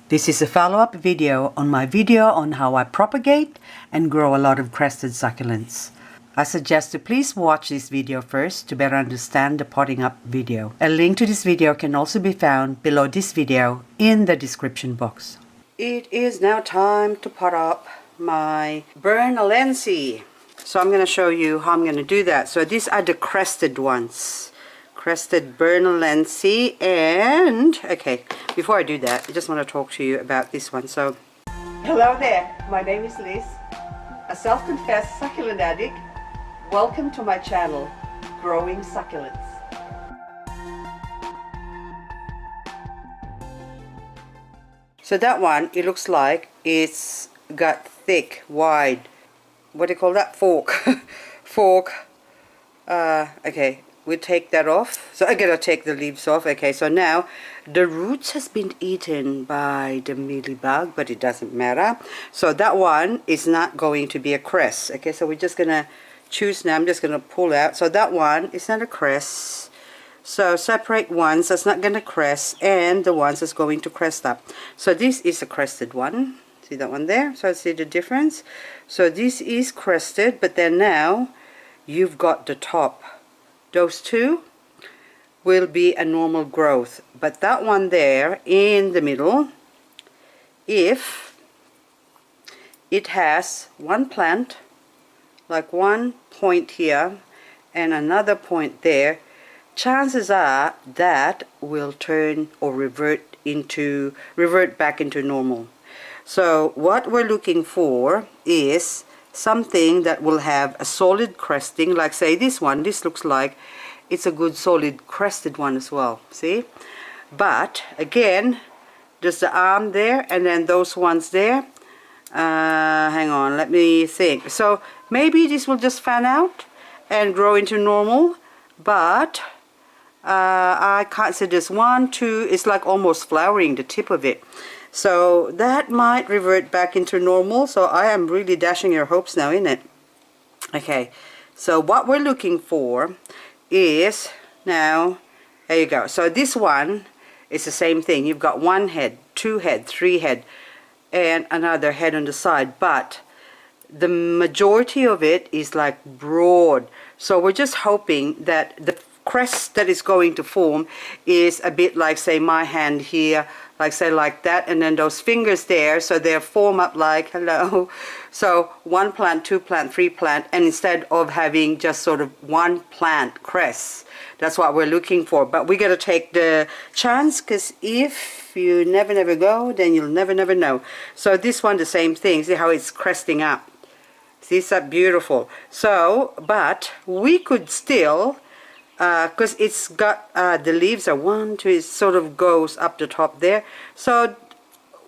This is a follow-up video on my video on how I propagate and grow a lot of crested succulents. I suggest to please watch this video first to better understand the potting up video. A link to this video can also be found below this video in the description box. It is now time to pot up my Bernalensi. So I'm going to show you how I'm going to do that. So these are the crested ones. Crested Bernalensi, and okay, before I do that, I just want to talk to you about this one. So hello there, my name is Liz, a self-confessed succulent addict. Welcome to my channel, Growing Succulents. So that one, it looks like it's got thick, wide, what do you call that, fork. Okay, we take that off. So I gotta take the leaves off. Okay, so now the roots has been eaten by the mealybug, but it doesn't matter. So that one is not going to be a crest. Okay, so we're just gonna choose now. I'm just gonna pull out. So that one is not a crest. So separate ones that's not gonna crest and the ones that's going to crest up. So this is a crested one. See that one there? So see the difference? So this is crested, but then now you've got the top. Those two will be a normal growth, but that one there in the middle, if it has one plant, like one point here and another point there, chances are that will turn or revert back into normal. So what we're looking for is something that will have a solid cresting, like say this one. This looks like it's a good solid crested one as well, see? But again, there's the arm there and then those ones there. Hang on, let me think. So maybe this will just fan out and grow into normal, but I can't say this one, two, it's like almost flowering, the tip of it. So that might revert back into normal. So I am really dashing your hopes now, isn't it? Okay, so what we're looking for is, now, there you go. So this one is the same thing. You've got one head, two head, three head, and another head on the side. But the majority of it is like broad. So we're just hoping that the crest that is going to form is a bit like, say, my hand here, like say like that, and then those fingers there, so they form up like hello. So one plant, two plant, three plant, and instead of having just sort of one plant crest, that's what we're looking for. But we got to take the chance, because if you never go, then you'll never know. So this one, the same thing. See how it's cresting up? See, it's that beautiful. So but we could still, because it's got the leaves are one, two, it sort of goes up the top there. So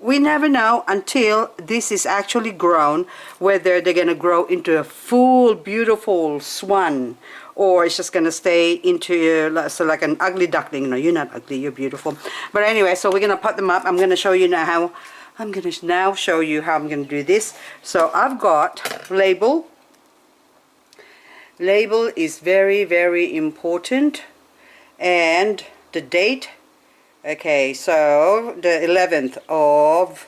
we never know until this is actually grown whether they're gonna grow into a full beautiful swan, or it's just gonna stay into so like an ugly duckling. No, you're not ugly, you're beautiful. But anyway, so we're gonna pot them up. I'm gonna show you now how I'm gonna do this. So I've got label. Label is very important, and the date. Okay, so the 11th of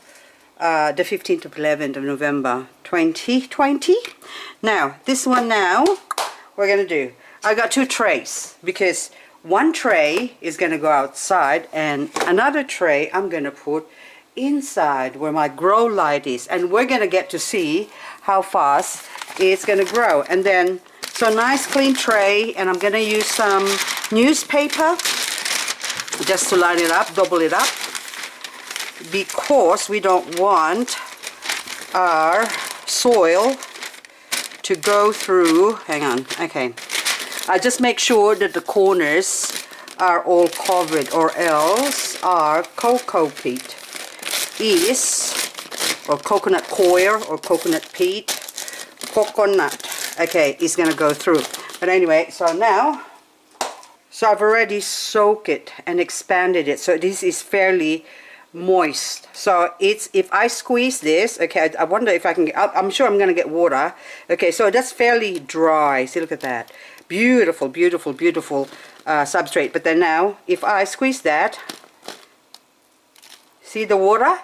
the 15th of 11th of November 2020. Now this one, now we're gonna do, I got two trays, because one tray is gonna go outside and another tray I'm gonna put inside where my grow light is, and we're gonna get to see how fast it's gonna grow. And then, so nice clean tray, and I'm gonna use some newspaper just to line it up, double it up, because we don't want our soil to go through. Hang on, okay. I just make sure that the corners are all covered, or else our cocoa peat is, or coconut coir, or coconut peat, coconut, okay, is gonna go through. But anyway, so now, so I've already soaked it and expanded it, so this is fairly moist. So it's, if I squeeze this, okay, I wonder if I can get, I'm sure I'm gonna get water. Okay, so that's fairly dry. See, look at that, beautiful substrate. But then now if I squeeze that, see the water,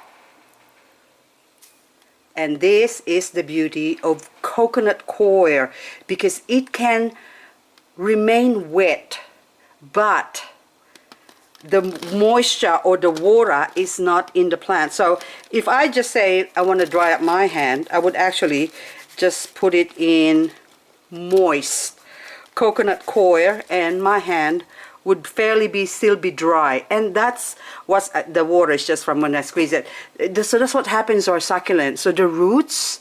And this is the beauty of coconut coir, because it can remain wet, but the moisture or the water is not in the plant. So if I just say I want to dry up my hand, I would actually just put it in moist coconut coir, and my hand would still be dry. And that's what the water is just from when I squeeze it. So that's what happens to our succulent. So the roots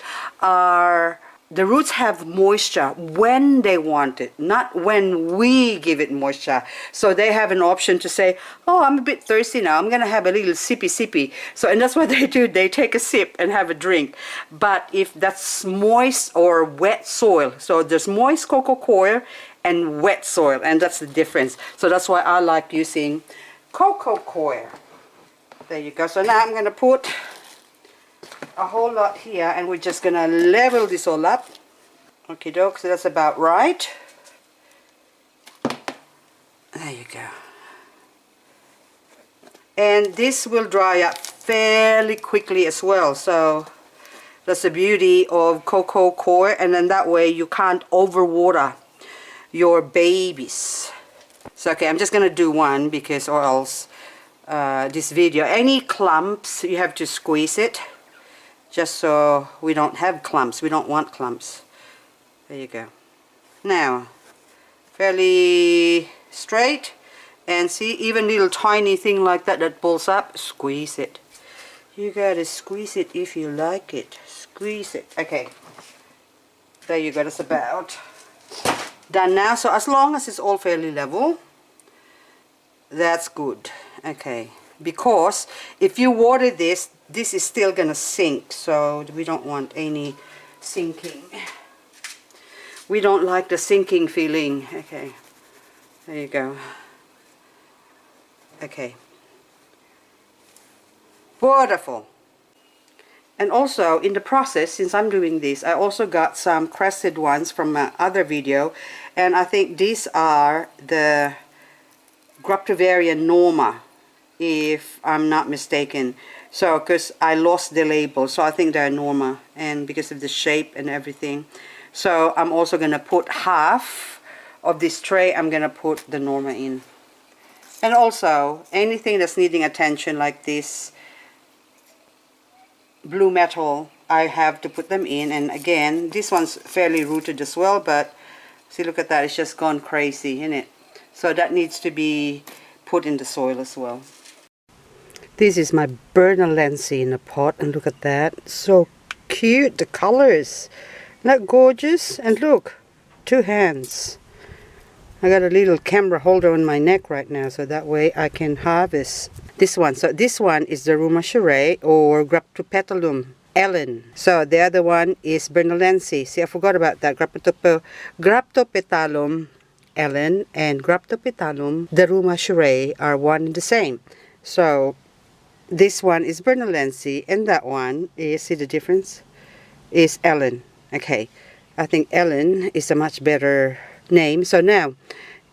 have moisture when they want it, not when we give it moisture. So they have an option to say, oh, I'm a bit thirsty now, I'm gonna have a little sippy. So, and that's what they do, they take a sip and have a drink. But if that's moist or wet soil, so there's moist cocoa coir and wet soil, and that's the difference. So that's why I like using cocoa coir. There you go. So now I'm gonna put a whole lot here, and we're just gonna level this all up. Okay, doke, so that's about right. There you go. And this will dry up fairly quickly as well, so that's the beauty of cocoa coir. And then that way you can't overwater your babies. So okay, I'm just gonna do one, because or else this video, any clumps, you have to squeeze it, just so we don't have clumps. We don't want clumps. There you go. Now, fairly straight, and see, even little tiny thing like that that pulls up, squeeze it. You gotta squeeze it if you like it. Squeeze it. Okay. There you go. That's about done now. So as long as it's all fairly level, that's good. Okay. Because if you water this, this is still gonna sink, so we don't want any sinking. We don't like the sinking feeling. Okay, there you go. Okay, wonderful. And also in the process, since I'm doing this, I also got some CRESTED ones from my other video, and I think these are the Graptopetalum norma, if I'm not mistaken. So because I lost the label, so I think they're norma, and because of the shape and everything. So I'm also gonna put half of this tray, I'm gonna put the norma in. And also anything that's needing attention like this blue metal, I have to put them in. And again, this one's fairly rooted as well, but see, look at that, it's just gone crazy, isn't it? So that needs to be put in the soil as well. This is my Bernalensi in a pot, and look at that, so cute, the colors, isn't that gorgeous? And look, 2 hands. I got a little camera holder on my neck right now, so that way I can harvest this one. So this one is the Rumashire or Graptopetalum Ellen. So the other one is Bernalensi. See, I forgot about that. Graptopetalum Ellen and Graptopetalum the Rumashire are one and the same. So this one is Bernalensi, and that one is, see the difference, is Ellen. Okay, I think Ellen is a much better name. So now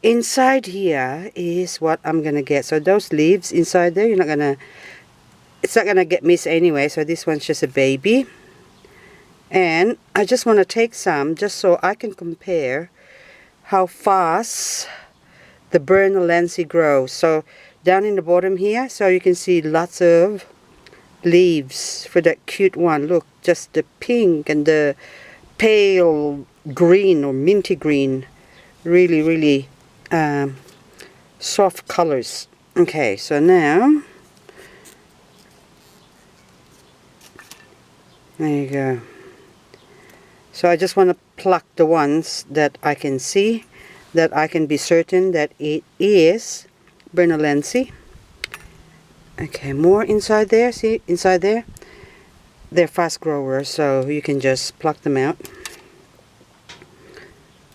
inside here is what I'm gonna get. So those leaves inside there, it's not gonna get missed anyway. So this one's just a baby, and I just want to take some just so I can compare how fast the Bernalensi grows. So down in the bottom here, so you can see lots of leaves for that cute one. Look, just the pink and the pale green or minty green, really soft colors. Okay, so now there you go. So I just want to pluck the ones that I can see, that I can be certain that it is Bernalensi. Okay, more inside there. See, inside there, they're fast growers, so you can just pluck them out.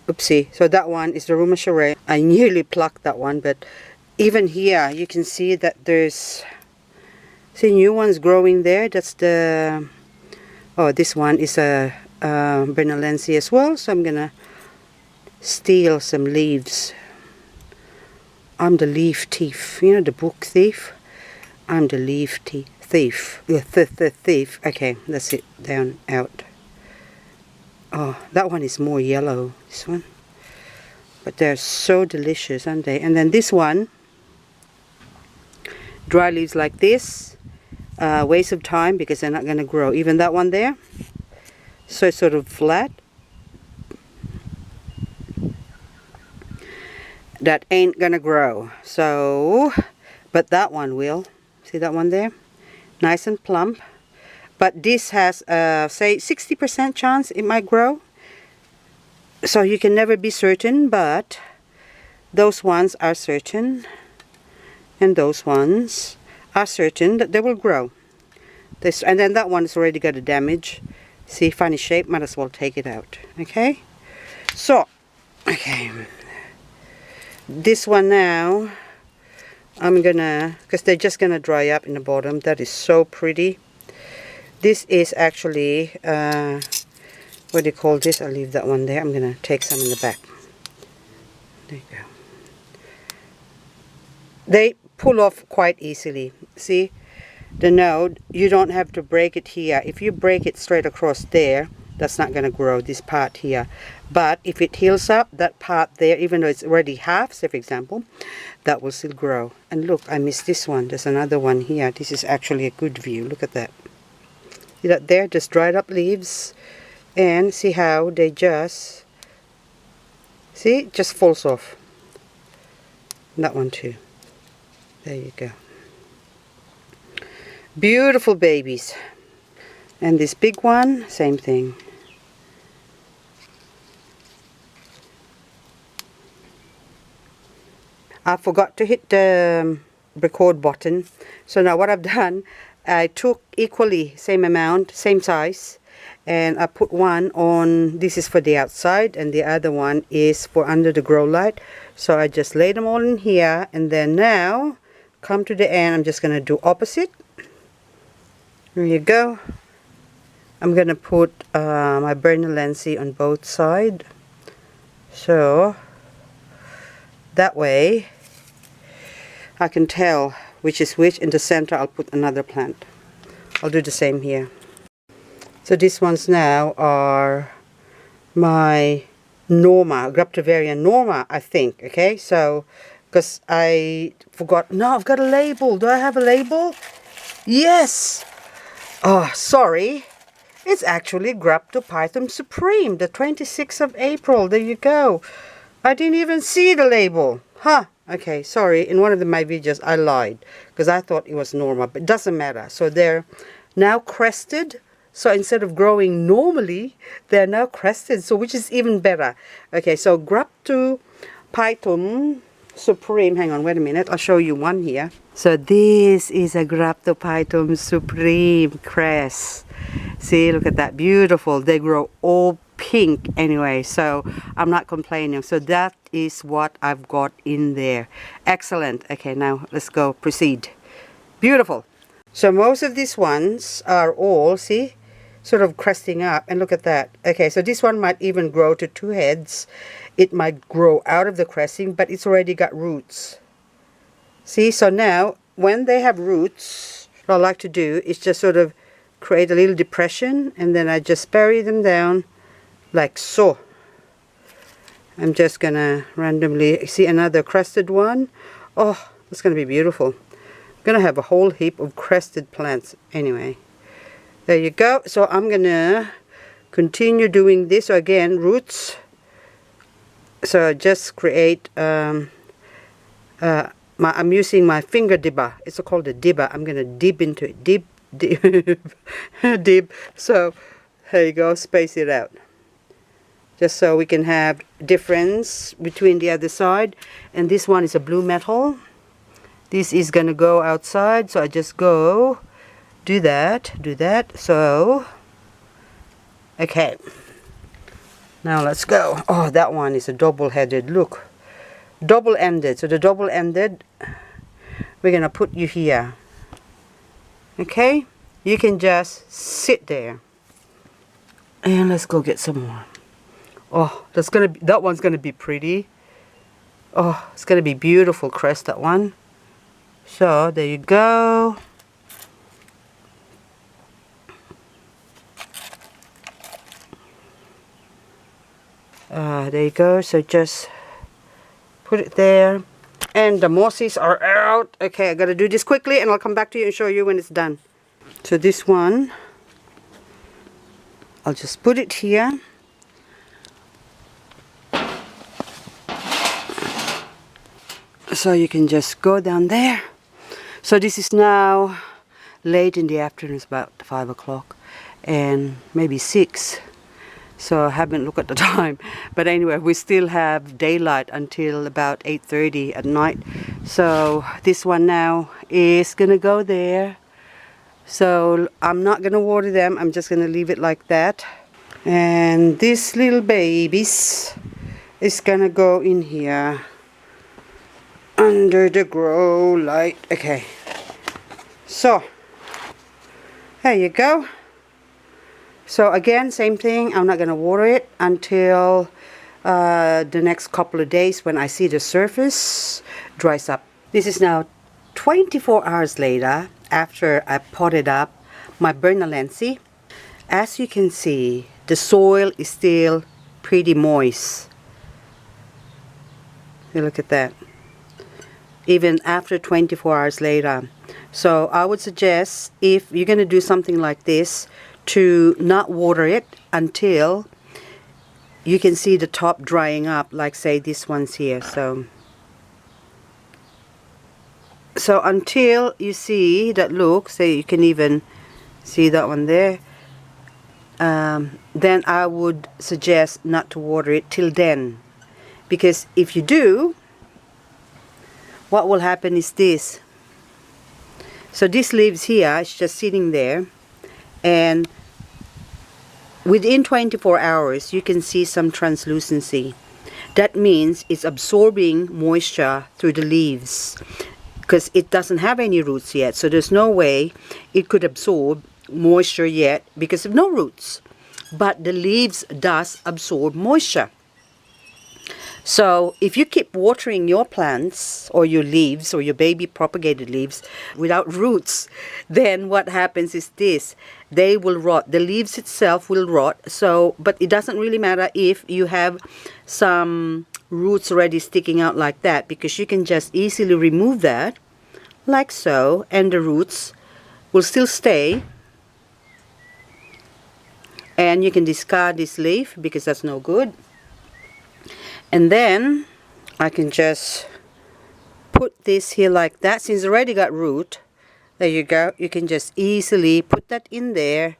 Oopsie, so that one is the Rumashire. I nearly plucked that one, but even here you can see that there's, see, new ones growing there. That's the, oh, this one is a Bernalensi as well, so I'm gonna steal some leaves. I'm the leaf thief, you know, the book thief. I'm the leaf thief. Yeah, thief. Okay, that's it. Down, out. Oh, that one is more yellow. This one. But they're so delicious, aren't they? And then this one, dry leaves like this. Waste of time because they're not going to grow. Even that one there. So it's sort of flat. That ain't gonna grow. So, but that one will. See that one there? Nice and plump. But this has, say, 60% chance it might grow. So you can never be certain, but those ones are certain. And those ones are certain that they will grow. This, and then that one has already got a damage. See, funny shape, might as well take it out. Okay? So, okay. This one now, I'm gonna, because they're just gonna dry up in the bottom. That is so pretty. This is actually, what do you call this? I'll leave that one there. I'm gonna take some in the back. There you go. They pull off quite easily. See, the node, you don't have to break it here. If you break it straight across there, that's not gonna grow, this part here. But if it heals up, that part there, even though it's already half, say for example, that will still grow. And look, I missed this one. There's another one here. This is actually a good view. Look at that. See that there? Just dried up leaves. And see how they just, see, it just falls off. And that one too. There you go. Beautiful babies. And this big one, same thing. I forgot to hit the record button. So now what I've done, I took equally same amount, same size, and I put one on, this is for the outside, and the other one is for under the grow light. So I just lay them all in here, and then now, come to the end, I'm just going to do opposite. There you go. I'm going to put my Bernoulli on both sides. So, that way, I can tell which is which. In the center, I'll put another plant. I'll do the same here. So these ones now are my Norma, Graptopetalum Norma, I think. Okay, so, because I forgot. No, I've got a label. Do I have a label? Yes! Oh, sorry. It's actually Graptopetalum Supreme, the 26th of April. There you go. I didn't even see the label. Huh. Okay, sorry. In one of my videos, I lied. Because I thought it was Norma. But it doesn't matter. So they're now crested. So instead of growing normally, they're now crested. So which is even better. Okay, so Graptopetalum Supreme. Hang on, wait a minute. I'll show you one here. So this is a Graptopetalum Supreme crest. See, look at that. Beautiful. They grow all pink anyway, so I'm not complaining. So that is what I've got in there. Excellent. Okay, now let's go proceed. Beautiful. So most of these ones are all, see, sort of cresting up, and look at that. Okay, so this one might even grow to 2 heads. It might grow out of the cresting, but it's already got roots. See, so now when they have roots, what I like to do is just sort of create a little depression, and then I just bury them down like so. I'm just gonna randomly see another crested one. Oh, it's gonna be beautiful. I'm gonna have a whole heap of crested plants anyway. There you go. So I'm gonna continue doing this. So again, roots. So just create I'm using my finger dibber. It's called a dibber. I'm gonna dip into it. Dip. Dip. So there you go. Space it out. Just so we can have difference between the other side. And this one is a blue metal. This is gonna go outside, so I just go do that. So okay, now let's go. Oh, that one is a double-headed. Look, double-ended. So the double-ended, we're gonna put you here. Okay, you can just sit there, and let's go get some more. Oh, that one's gonna be pretty. Oh, it's gonna be beautiful crest, that one. So there you go. There you go. So just put it there. And the mosses are out. Okay, I gotta do this quickly and I'll come back to you and show you when it's done. So this one, I'll just put it here. So you can just go down there. So this is now late in the afternoon. It's about 5 o'clock and maybe 6. So I haven't looked at the time. But anyway, we still have daylight until about 8:30 at night. So this one now is gonna go there. So I'm not gonna water them. I'm just gonna leave it like that. And this little babies is gonna go in here under the grow light. Okay, so there you go. So again, same thing, I'm not gonna water it until the next couple of days when I see the surface dries up. This is now 24 hours later after I potted up my Bernalensi. As you can see, the soil is still pretty moist. You look at that. Even after 24 hours later. So I would suggest, if you're going to do something like this, to not water it until you can see the top drying up, like say this one's here. So until you see that look, say you can even see that one there, then I would suggest not to water it till then. Because if you do, what will happen is this. So this leaves here, it's just sitting there, and within 24 hours you can see some translucency. That means it's absorbing moisture through the leaves, because it doesn't have any roots yet. So there's no way it could absorb moisture yet because of no roots. But the leaves does absorb moisture. So if you keep watering your plants or your leaves or your baby propagated leaves without roots, then what happens is this: they will rot. The leaves itself will rot. So, but it doesn't really matter if you have some roots already sticking out like that, because you can just easily remove that like so, and the roots will still stay. And you can discard this leaf because that's no good. And then I can just put this here like that. Since it's already got root, there you go. You can just easily put that in there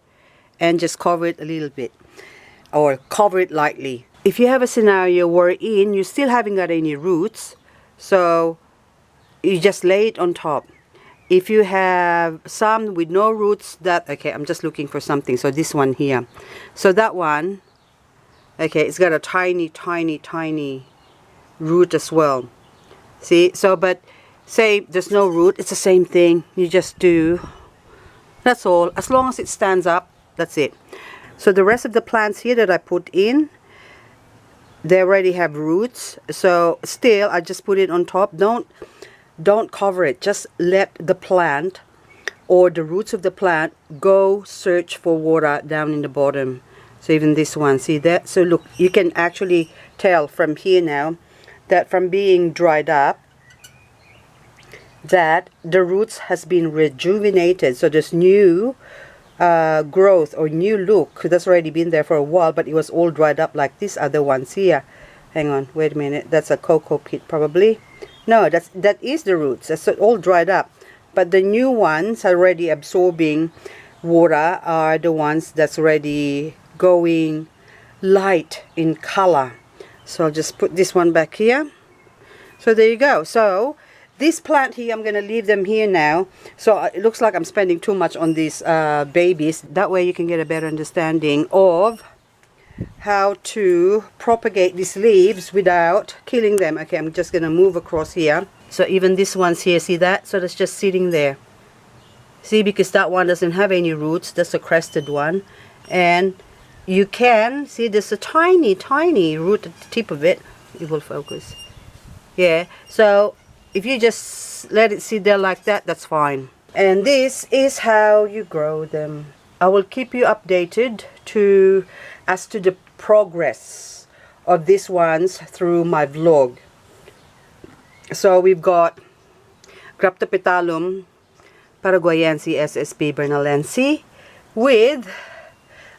and just cover it a little bit, or cover it lightly. If you have a scenario wherein you still haven't got any roots, so you just lay it on top. If you have some with no roots, that, okay, I'm just looking for something. So this one here. So that one, okay, it's got a tiny, tiny, tiny root as well. See, so, but say there's no root, it's the same thing. You just do, that's all. As long as it stands up, that's it. So the rest of the plants here that I put in, they already have roots. So still, I just put it on top. Don't cover it. Just let the plant or the roots of the plant go search for water down in the bottom. So even this one, see that? So look, you can actually tell from here now that from being dried up, that the roots has been rejuvenated. So there's new growth or new look that's already been there for a while, but it was all dried up like these other ones here. Hang on, wait a minute. That's a cocoa pit probably. No, that is the roots. That's all dried up. But the new ones already absorbing water are the ones that's already going light in color. So I'll just put this one back here. So there you go. So this plant here, I'm going to leave them here now. So it looks like I'm spending too much on these babies. That way you can get a better understanding of how to propagate these leaves without killing them. Okay, I'm just going to move across here. So even this one's here, see that? So that's just sitting there. See, because that one doesn't have any roots. That's a crested one. And you can see there's a tiny, tiny root at the tip of it. It will focus. Yeah, so if you just let it sit there like that, that's fine. And this is how you grow them. I will keep you updated as to the progress of these ones through my vlog. So we've got Graptopetalum paraguayense SSP bernalense, with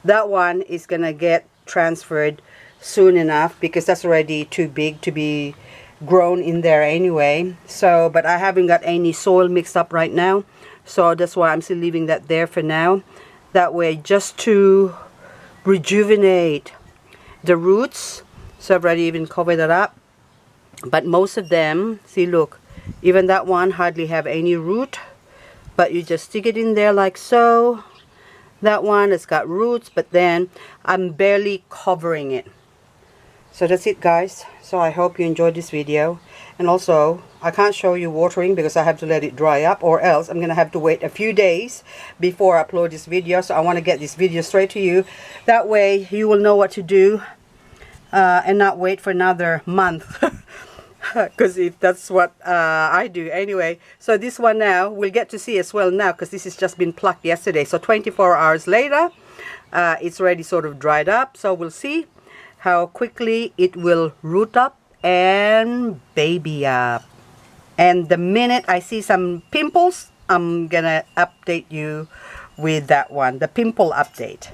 that one is gonna get transferred soon enough because that's already too big to be grown in there anyway. So, but I haven't got any soil mixed up right now, so that's why I'm still leaving that there for now. That way, just to rejuvenate the roots. So I've already even covered that up. But most of them, see, look, even that one hardly have any root, but you just stick it in there like so. That one has got roots, but then I'm barely covering it. So that's it, guys. So I hope you enjoyed this video. And also, I can't show you watering because I have to let it dry up, or else I'm gonna have to wait a few days before I upload this video. So I want to get this video straight to you. That way you will know what to do and not wait for another month. Because if that's what I do anyway. So this one now we'll get to see as well now, because this has just been plucked yesterday. So 24 hours later, it's already sort of dried up. So we'll see how quickly it will root up and baby up. And the minute I see some pimples, I'm gonna update you with that one, the pimple update.